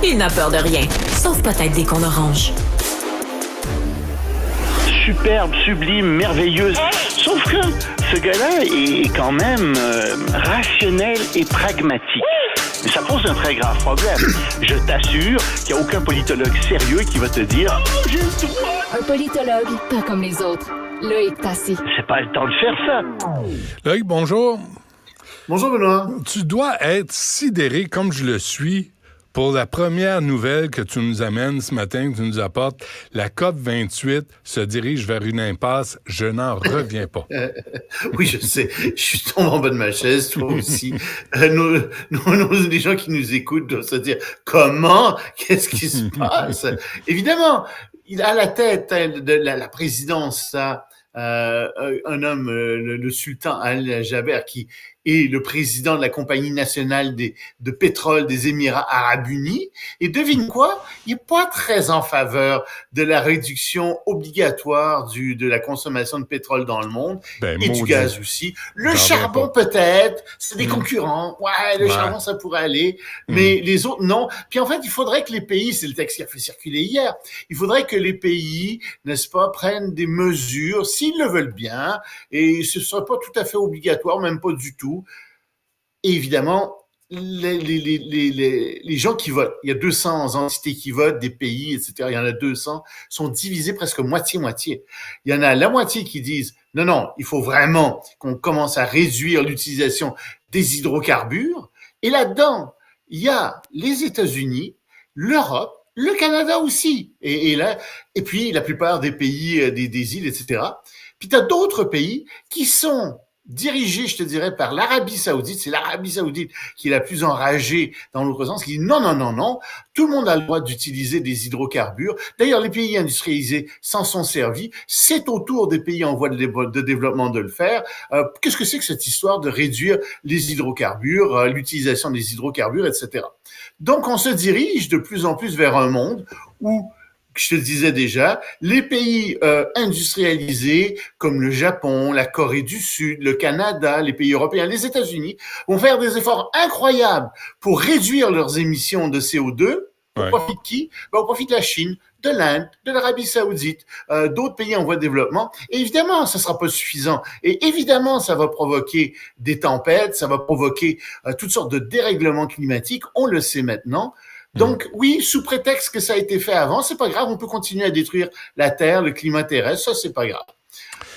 Il n'a peur de rien, sauf peut-être des qu'on orange. Superbe, sublime, merveilleuse. Sauf que ce gars-là est quand même rationnel et pragmatique. Mais ça pose un très grave problème. Je t'assure qu'il n'y a aucun politologue sérieux qui va te dire « Oh, j'ai le droit !» Un politologue, pas comme les autres. Loïc Tassi. C'est pas le temps de faire ça. Loïc, bonjour. Bonjour Benoît. Tu dois être sidéré, comme je le suis, pour la première nouvelle que tu nous amènes ce matin, que tu nous apportes. La COP28 se dirige vers une impasse. Je n'en reviens pas. Oui, je sais. Je suis tombé en bas de ma chaise, toi aussi. Les gens qui nous écoutent doivent se dire « Comment? Qu'est-ce qui se passe? » Évidemment, il a à la tête de la présidence, ça, un homme, le sultan Al-Jaber, qui est le président de la compagnie nationale de pétrole des Émirats arabes unis. Et devine quoi? Il n'est pas très en faveur de la réduction obligatoire de la consommation de pétrole dans le monde et du gaz aussi. Le charbon peut-être, c'est des concurrents. Ouais, le charbon ça pourrait aller, mais les autres non. Puis en fait, il faudrait que les pays, c'est le texte qui a fait circuler hier, il faudrait que les pays, n'est-ce pas, prennent des mesures s'ils le veulent bien, et ce ne sera pas tout à fait obligatoire, même pas du tout. Et évidemment, les gens qui votent, il y a 200 entités qui votent, des pays, etc., il y en a 200, sont divisés presque moitié-moitié. Il y en a la moitié qui disent « Non, il faut vraiment qu'on commence à réduire l'utilisation des hydrocarbures. » Et là-dedans, il y a les États-Unis, l'Europe, le Canada aussi, et puis la plupart des pays, des îles, etc. Puis tu as d'autres pays qui sont dirigé, je te dirais, par l'Arabie Saoudite. C'est l'Arabie Saoudite qui est la plus enragée dans l'autre sens, qui dit non, tout le monde a le droit d'utiliser des hydrocarbures. D'ailleurs, les pays industrialisés s'en sont servis. C'est au tour des pays en voie de développement de le faire. Qu'est-ce que c'est que cette histoire de réduire les hydrocarbures, l'utilisation des hydrocarbures, etc. Donc, on se dirige de plus en plus vers un monde où, je te le disais déjà, les pays industrialisés comme le Japon, la Corée du Sud, le Canada, les pays européens, les États-Unis vont faire des efforts incroyables pour réduire leurs émissions de CO2. Au profit de qui? Au profit de la Chine, de l'Inde, de l'Arabie Saoudite, d'autres pays en voie de développement. Et évidemment, ça sera pas suffisant. Et évidemment, ça va provoquer des tempêtes, ça va provoquer toutes sortes de dérèglements climatiques. On le sait maintenant. Donc, oui, sous prétexte que ça a été fait avant, c'est pas grave, on peut continuer à détruire la Terre, le climat terrestre, ça, c'est pas grave.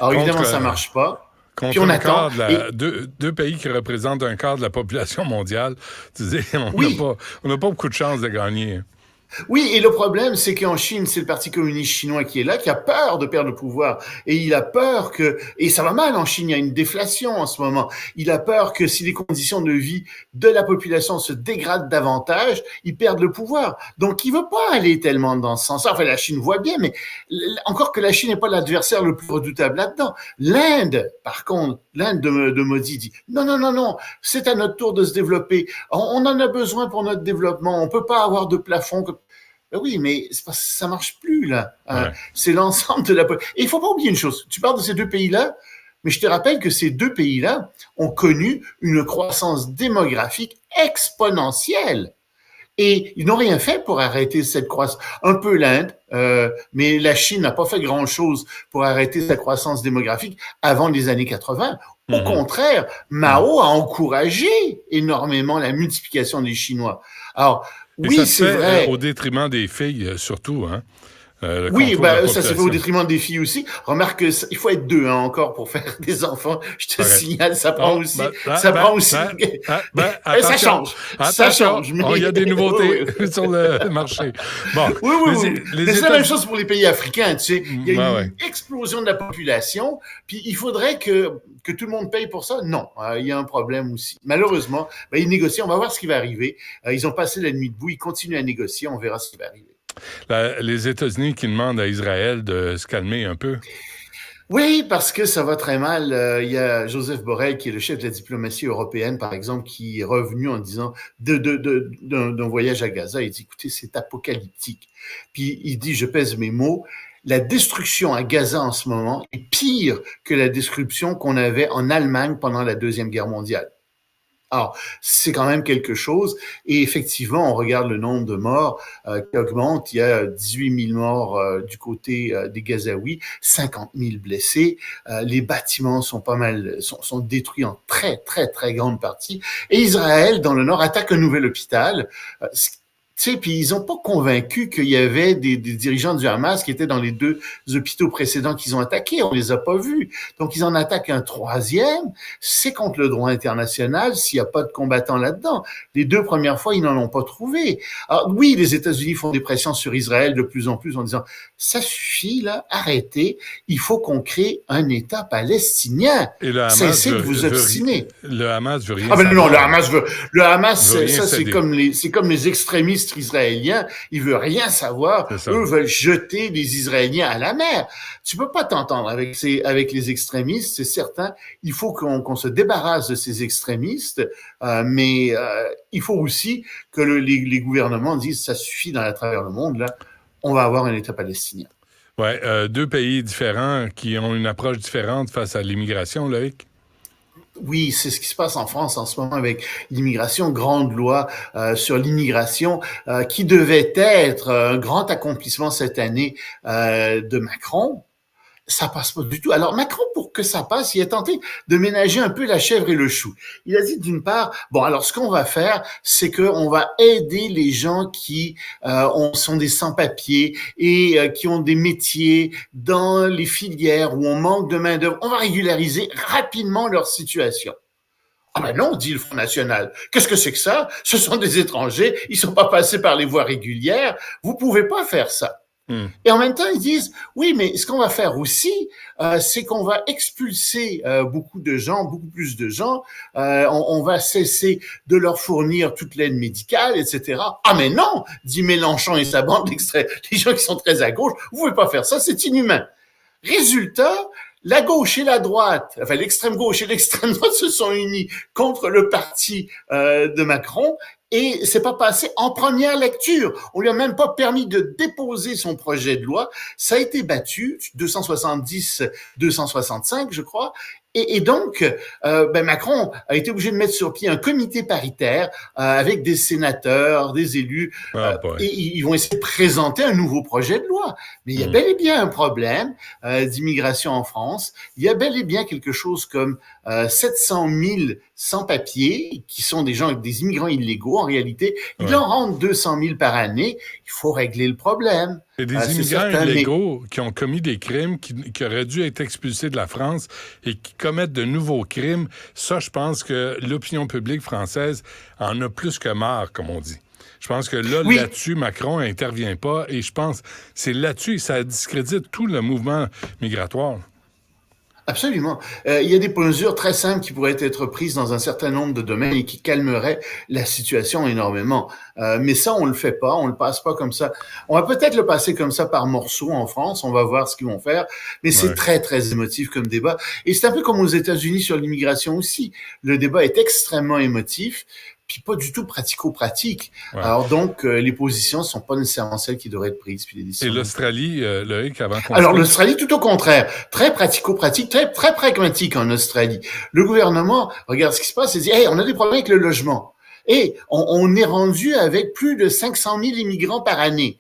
Alors, évidemment, ça marche pas. Puis on attend. Deux pays qui représentent un quart de la population mondiale, tu dis, on n'a pas beaucoup de chances de gagner. Oui, et le problème, c'est qu'en Chine, c'est le Parti communiste chinois qui est là, qui a peur de perdre le pouvoir. Et il a peur et ça va mal en Chine, il y a une déflation en ce moment. Il a peur que si les conditions de vie de la population se dégradent davantage, ils perdent le pouvoir. Donc, il veut pas aller tellement dans ce sens. Enfin, la Chine voit bien, mais encore que la Chine n'est pas l'adversaire le plus redoutable là-dedans. L'Inde, par contre, l'Inde de Modi dit non, c'est à notre tour de se développer. On en a besoin pour notre développement. On peut pas avoir de plafond. Ben oui, mais ça marche plus, là. C'est l'ensemble de la... Et il faut pas oublier une chose. Tu parles de ces deux pays-là, mais je te rappelle que ces deux pays-là ont connu une croissance démographique exponentielle. Et ils n'ont rien fait pour arrêter cette croissance. Un peu l'Inde, mais la Chine n'a pas fait grand-chose pour arrêter sa croissance démographique avant les années 80. Au contraire, Mao a encouragé énormément la multiplication des Chinois. Alors, oui, c'est vrai. Au détriment des filles, surtout, hein? Oui, ça se fait au détriment des filles aussi. Remarque il faut être deux encore pour faire des enfants. Je te signale, ça prend aussi. Ça change. Ça change. Il y a des nouveautés sur le marché. Bon. Oui. Mais c'est la même chose pour les pays africains. Tu sais, il y a une explosion de la population. Puis il faudrait que tout le monde paye pour ça. Non, il y a un problème aussi. Malheureusement, ils négocient. On va voir ce qui va arriver. Ils ont passé la nuit debout. Ils continuent à négocier. On verra ce qui va arriver. Les États-Unis qui demandent à Israël de se calmer un peu. Oui, parce que ça va très mal. Il y a Joseph Borrell, qui est le chef de la diplomatie européenne, par exemple, qui est revenu en disant d'un voyage à Gaza. Il dit, écoutez, c'est apocalyptique. Puis il dit, je pèse mes mots, la destruction à Gaza en ce moment est pire que la destruction qu'on avait en Allemagne pendant la Deuxième Guerre mondiale. Alors, c'est quand même quelque chose. Et effectivement, on regarde le nombre de morts qui augmente. Il y a 18 000 morts du côté des Gazaouis, 50 000 blessés. Les bâtiments sont sont détruits en très, très, très grande partie. Et Israël, dans le nord, attaque un nouvel hôpital. Tu sais, puis ils ont pas convaincu qu'il y avait des dirigeants du Hamas qui étaient dans les 2 hôpitaux précédents qu'ils ont attaqués. On les a pas vus. Donc, ils en attaquent un 3e. C'est contre le droit international s'il y a pas de combattants là-dedans. Les 2 premières fois, ils n'en ont pas trouvé. Alors, oui, les États-Unis font des pressions sur Israël de plus en plus en disant, ça suffit, là, arrêtez. Il faut qu'on crée un État palestinien. Et le Hamas Cessez de vous obstiner. Le Hamas veut rien Ah ben non, savoir. le Hamas, Veut rien ça céder. c'est comme les extrémistes israéliens. Ils veulent rien savoir. C'est ça. Eux veulent jeter les Israéliens à la mer. Tu peux pas t'entendre avec les extrémistes, c'est certain. Il faut qu'on se débarrasse de ces extrémistes, mais il faut aussi que les gouvernements disent ça suffit à travers le monde là. On va avoir un État palestinien. Ouais, 2 pays différents qui ont une approche différente face à l'immigration, Loïc. Oui, c'est ce qui se passe en France en ce moment avec l'immigration, grande loi sur l'immigration qui devait être un grand accomplissement cette année de Macron. Ça passe pas du tout. Alors Macron, pour que ça passe, il a tenté de ménager un peu la chèvre et le chou. Il a dit d'une part, bon, alors ce qu'on va faire, c'est qu'on va aider les gens qui sont des sans-papiers et qui ont des métiers dans les filières où on manque de main-d'œuvre. On va régulariser rapidement leur situation. Ah ben non, dit le Front National. Qu'est-ce que c'est que ça? Ce sont des étrangers, ils sont pas passés par les voies régulières. Vous pouvez pas faire ça. Et en même temps, ils disent, oui, mais ce qu'on va faire aussi, c'est qu'on va expulser beaucoup plus de gens. On va cesser de leur fournir toute l'aide médicale, etc. Ah mais non, dit Mélenchon et sa bande d'extrême, les gens qui sont très à gauche, vous pouvez pas faire ça, c'est inhumain. Résultat, la gauche et la droite, enfin l'extrême gauche et l'extrême droite se sont unis contre le parti de Macron. Et c'est pas passé en première lecture. On lui a même pas permis de déposer son projet de loi. Ça a été battu, 270-265, je crois. Et donc, Macron a été obligé de mettre sur pied un comité paritaire avec des sénateurs, des élus, et ils vont essayer de présenter un nouveau projet de loi. Mais il y a bel et bien un problème d'immigration en France. Il y a bel et bien quelque chose comme 700 000 sans-papiers qui sont des gens, des immigrants illégaux. En réalité, il en rentre 200 000 par année. Il faut régler le problème. Et des immigrants illégaux qui ont commis des crimes, qui auraient dû être expulsés de la France et qui commettent de nouveaux crimes. Ça, je pense que l'opinion publique française en a plus que marre, comme on dit. Je pense que là-dessus, Macron n'intervient pas et je pense que c'est là-dessus, ça discrédite tout le mouvement migratoire. Absolument. Il y a des mesures très simples qui pourraient être prises dans un certain nombre de domaines et qui calmeraient la situation énormément. Mais ça, on le fait pas, on le passe pas comme ça. On va peut-être le passer comme ça par morceaux en France, on va voir ce qu'ils vont faire, mais c'est très, très émotif comme débat. Et c'est un peu comme aux États-Unis sur l'immigration aussi. Le débat est extrêmement émotif, puis pas du tout pratico-pratique. Ouais. Alors donc, les positions sont pas nécessairement celles qui devraient être prises. Puis les décisions. Et l'Australie, Loïc, avant qu'on... Alors l'Australie, tout au contraire, très pratico-pratique, très, très pragmatique en Australie. Le gouvernement regarde ce qui se passe et dit, hey, on a des problèmes avec le logement. Et on est rendu avec plus de 500 000 immigrants par année.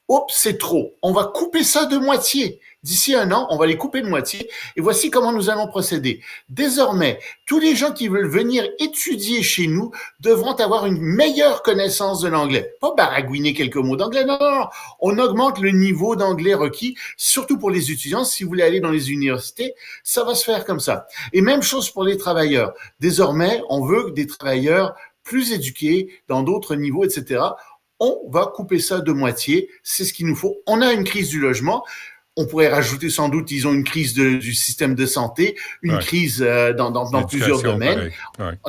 Oups, c'est trop. On va couper ça de moitié. D'ici un an, on va les couper de moitié. Et voici comment nous allons procéder. Désormais, tous les gens qui veulent venir étudier chez nous devront avoir une meilleure connaissance de l'anglais. Pas baragouiner quelques mots d'anglais, non. On augmente le niveau d'anglais requis, surtout pour les étudiants. Si vous voulez aller dans les universités, ça va se faire comme ça. Et même chose pour les travailleurs. Désormais, on veut des travailleurs plus éduqués dans d'autres niveaux, etc. On va couper ça de moitié. C'est ce qu'il nous faut. On a une crise du logement. On pourrait rajouter sans doute, ils ont une crise du système de santé, une crise dans plusieurs domaines.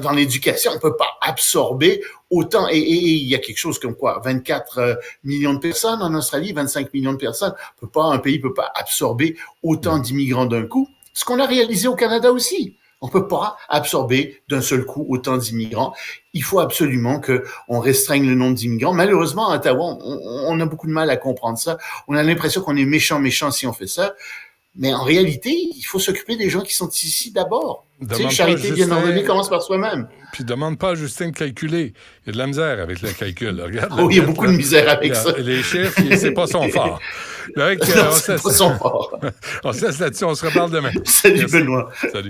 Dans l'éducation, on peut pas absorber autant. Et il y a quelque chose comme quoi, 24 millions de personnes en Australie, 25 millions de personnes. Un pays peut pas absorber autant d'immigrants d'un coup. Ce qu'on a réalisé au Canada aussi. On peut pas absorber d'un seul coup autant d'immigrants. Il faut absolument qu'on restreigne le nombre d'immigrants. Malheureusement, à Ottawa, on a beaucoup de mal à comprendre ça. On a l'impression qu'on est méchant si on fait ça. Mais en réalité, il faut s'occuper des gens qui sont ici d'abord. Tu sais, charité bien ordonnée commence par soi-même. Puis demande pas à Justin de calculer. Il y a de la misère avec le calcul. Regarde. Oh, il y a beaucoup de misère avec ça. Les chiffres, c'est pas son fort. Non, c'est pas son fort. On se laisse là-dessus, on se reparle demain. Salut Benoît. Salut.